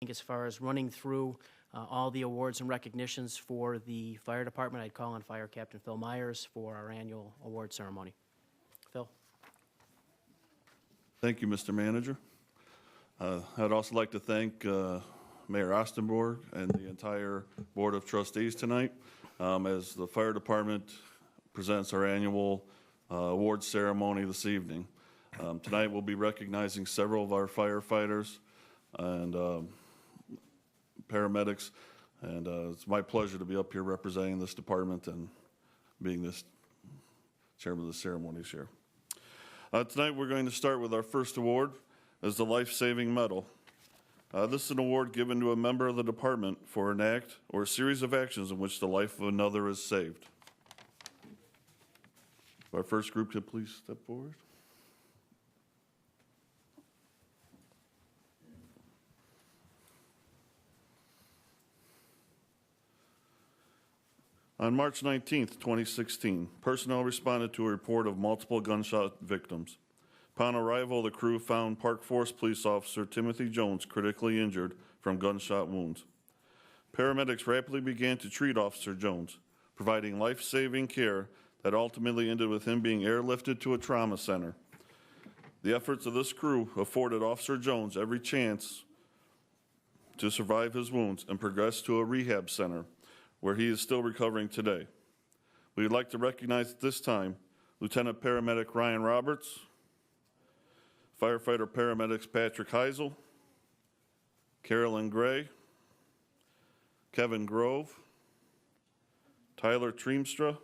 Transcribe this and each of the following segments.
As far as running through all the awards and recognitions for the fire department, I'd call on Fire Captain Phil Myers for our annual award ceremony. Phil. Thank you, Mr. Manager. I'd also like to thank Mayor Ostenborg and the entire Board of Trustees tonight as the fire department presents our annual award ceremony this evening. Tonight we'll be recognizing several of our firefighters and paramedics, and it's my pleasure to be up here representing this department and being this chairman of the ceremony this year. Tonight we're going to start with our first award as the Life-Saving Medal. This is an award given to a member of the department for an act or a series of actions in which the life of another is saved. Our first group to please step forward. On March 19th, 2016, personnel responded to a report of multiple gunshot victims. Upon arrival, the crew found Park Forest police officer Timothy Jones critically injured from gunshot wounds. Paramedics rapidly began to treat Officer Jones, providing life-saving care that ultimately ended with him being airlifted to a trauma center. The efforts of this crew afforded Officer Jones every chance to survive his wounds and progress to a rehab center, where he is still recovering today. We would like to recognize at this time Lieutenant Paramedic Ryan Roberts, Firefighter Paramedics Patrick Heisel, Carolyn Gray, Kevin Grove, Tyler Treemstra,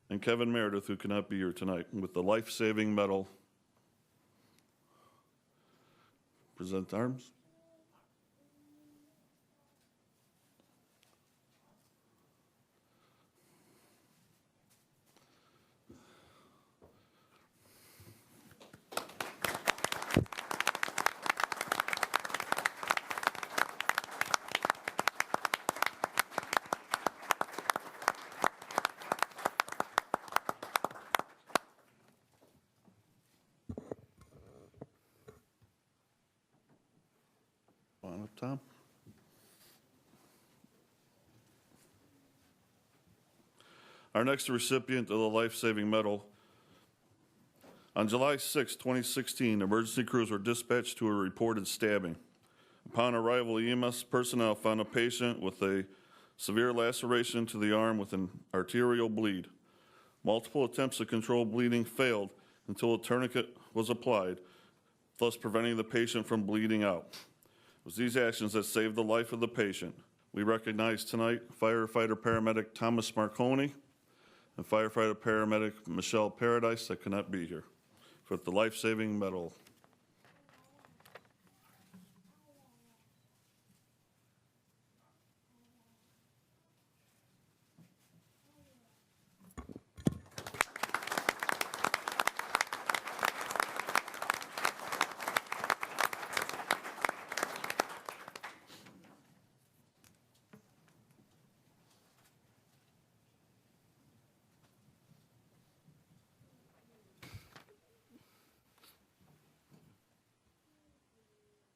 and Kevin Meredith, who cannot be here tonight, with the Life-Saving Medal. Present arms. On up, Tom. Our next recipient of the Life-Saving Medal. On July 6, 2016, emergency crews were dispatched to a reported stabbing. Upon arrival, EMS personnel found a patient with a severe laceration to the arm with an arterial bleed. Multiple attempts to control bleeding failed until a tourniquet was applied, thus preventing the patient from bleeding out. It was these actions that saved the life of the patient. We recognize tonight firefighter paramedic Thomas Marconi and firefighter paramedic Michelle Paradise that cannot be here for the Life-Saving Medal.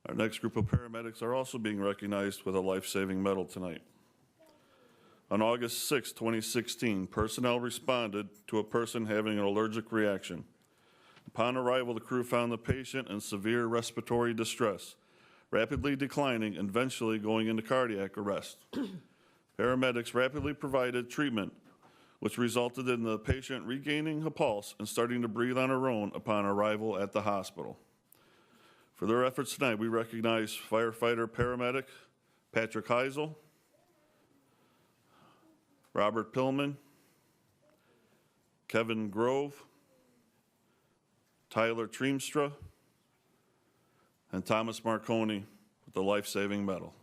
Our next group of paramedics are also being recognized with a Life-Saving Medal tonight. On August 6, 2016, personnel responded to a person having an allergic reaction. Upon arrival, the crew found the patient in severe respiratory distress, rapidly declining and eventually going into cardiac arrest. Paramedics rapidly provided treatment, which resulted in the patient regaining a pulse and starting to breathe on her own upon arrival at the hospital. For their efforts tonight, we recognize firefighter paramedic Patrick Heisel, Robert Pillman, Kevin Grove, Tyler Treemstra, and Thomas Marconi with the Life-Saving Medal.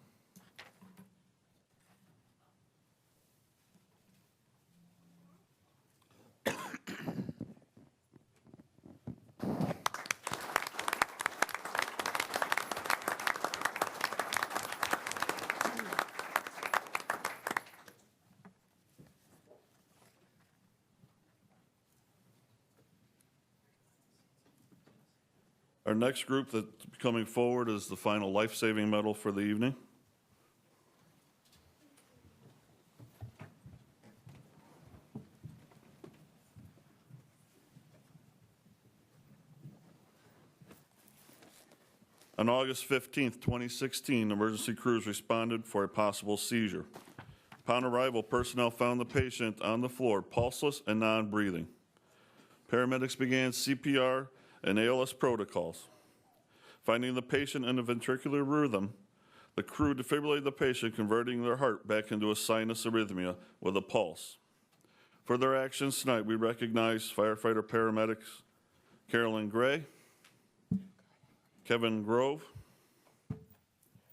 Our next group that's coming forward is the final life-saving medal for the evening. On August 15th, 2016, emergency crews responded for a possible seizure. Upon arrival, personnel found the patient on the floor, pulseless and non-breathing. Paramedics began CPR and ALS protocols. Finding the patient in a ventricular rhythm, the crew defibrillated the patient, converting their heart back into a sinus arrhythmia with a pulse. For their actions tonight, we recognize firefighter paramedics Carolyn Gray, Kevin Grove,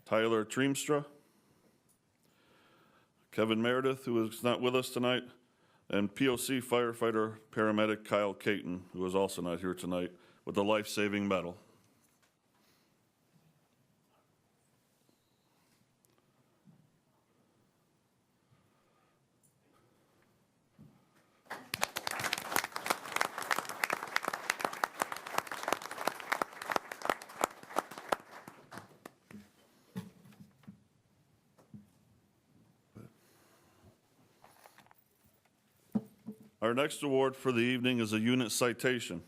Tyler Treemstra, Kevin Meredith, who is not with us tonight, and POC firefighter paramedic Kyle Caton, who is also not here tonight, with the life-saving medal. Our next award for the evening is a unit citation.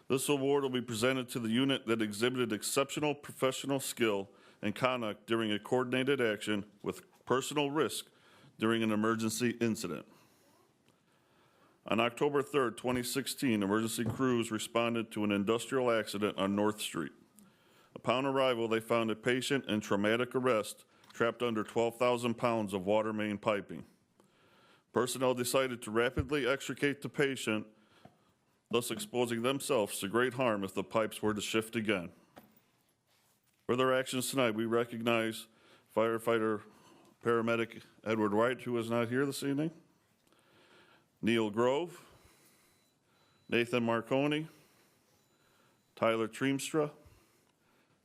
This award will be presented to the unit that exhibited exceptional professional skill and conduct during a coordinated action with personal risk during an emergency incident. On October 3rd, 2016, emergency crews responded to an industrial accident on North Street. Upon arrival, they found a patient in traumatic arrest trapped under 12,000 pounds of water main piping. Personnel decided to rapidly extricate the patient, thus exposing themselves to great harm if the pipes were to shift again. For their actions tonight, we recognize firefighter paramedic Edward Wright, who is not here this evening, Neil Grove, Nathan Marconi, Tyler Treemstra,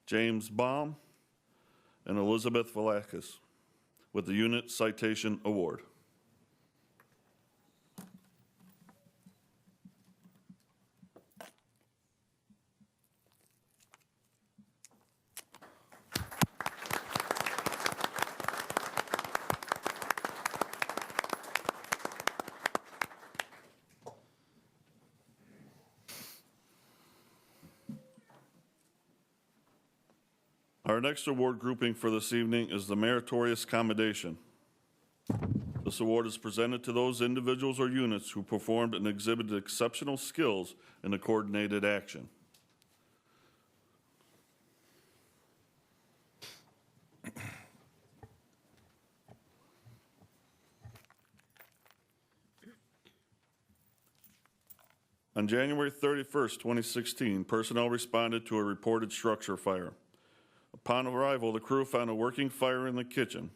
James Baum, and Elizabeth Velakis with the Unit Citation Award. Our next award grouping for this evening is the Meritorious Accommodation. This award is presented to those individuals or units who performed and exhibited exceptional skills in a coordinated action. On January 31st, 2016, personnel responded to a reported structure fire. Upon arrival, the crew found a working fire in the kitchen.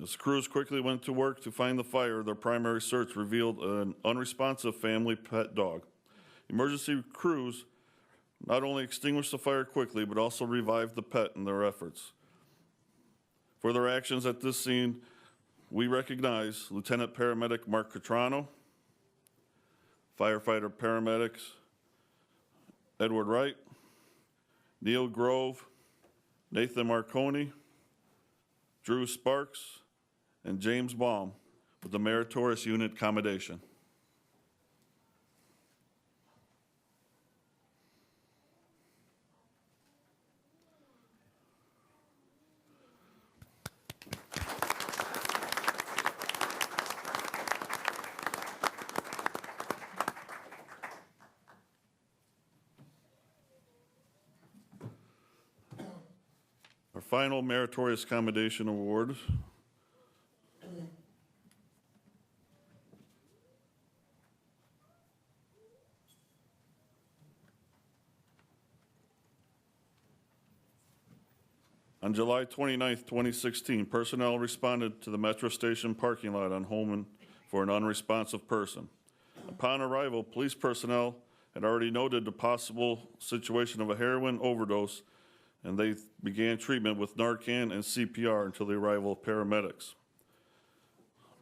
As crews quickly went to work to find the fire, their primary search revealed an unresponsive family pet dog. Emergency crews not only extinguished the fire quickly, but also revived the pet in their efforts. For their actions at this scene, we recognize Lieutenant Paramedic Mark Catrano, firefighter paramedics Edward Wright, Neil Grove, Nathan Marconi, Drew Sparks, and James Baum with the Meritorious Unit Accommodation. Our final Meritorious Accommodation Award on July 29th, 2016, personnel responded to the Metro Station parking lot on Holman for an unresponsive person. Upon arrival, police personnel had already noted the possible situation of a heroin overdose, and they began treatment with Narcan and CPR until the arrival of paramedics.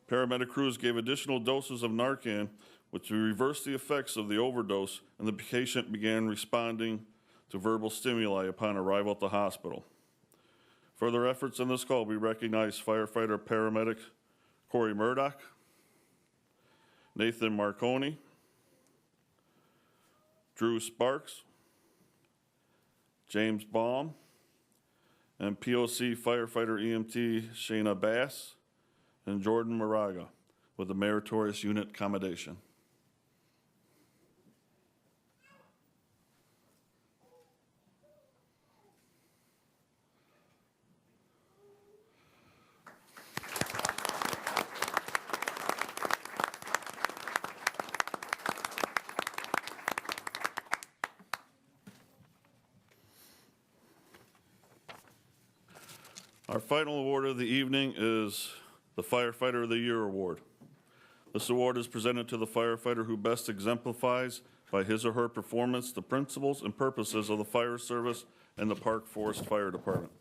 Paramedic crews gave additional doses of Narcan, which reversed the effects of the overdose, and the patient began responding to verbal stimuli upon arrival at the hospital. For their efforts in this call, we recognize firefighter paramedic Corey Murdoch, Nathan Marconi, Drew Sparks, James Baum, and POC firefighter EMT Shayna Bass, and Jordan Moraga with the Meritorious Unit Accommodation. Our final award of the evening is the Firefighter of the Year Award. This award is presented to the firefighter who best exemplifies by his or her performance the principles and purposes of the fire service and the Park Forest Fire Department.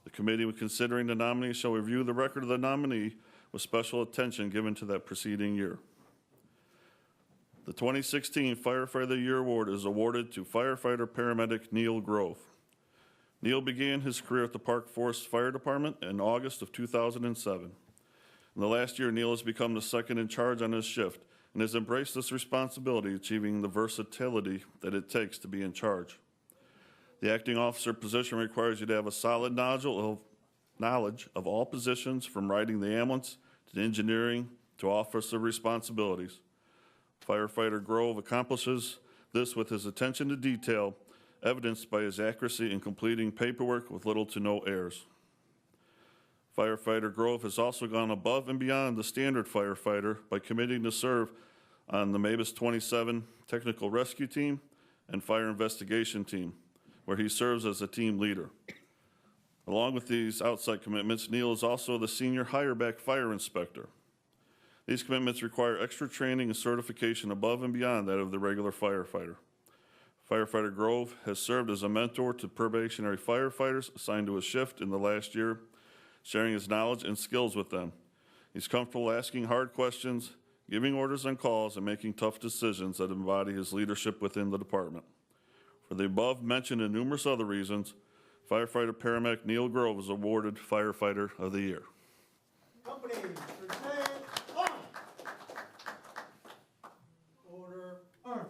The committee, when considering the nominee, shall review the record of the nominee with special attention given to that preceding year. The 2016 Firefighter of the Year Award is awarded to firefighter paramedic Neil Grove. Neil began his career at the Park Forest Fire Department in August of 2007. In the last year, Neil has become the second in charge on his shift and has embraced this responsibility, achieving the versatility that it takes to be in charge. The acting officer position requires you to have a solid knowledge of all positions, from riding the ambulance to engineering to officer responsibilities. Firefighter Grove accomplishes this with his attention to detail, evidenced by his accuracy in completing paperwork with little to no errors. Firefighter Grove has also gone above and beyond the standard firefighter by committing to serve on the MABUS 27 Technical Rescue Team and Fire Investigation Team, where he serves as a team leader. Along with these outside commitments, Neil is also the Senior Hireback Fire Inspector. These commitments require extra training and certification above and beyond that of the regular firefighter. Firefighter Grove has served as a mentor to probationary firefighters assigned to a shift in the last year, sharing his knowledge and skills with them. He's comfortable asking hard questions, giving orders on calls, and making tough decisions that embody his leadership within the department. For the above mentioned and numerous other reasons, firefighter paramedic Neil Grove is awarded Firefighter of the Year. Company, present on. Order arm.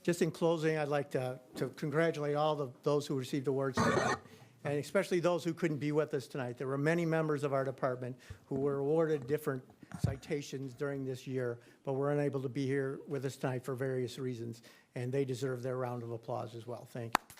Just in closing, I'd like to congratulate all those who received awards tonight, and especially those who couldn't be with us tonight. There were many members of our department who were awarded different citations during this year, but were unable to be here with us tonight for various reasons, and they deserve their round of applause as well. Thank you.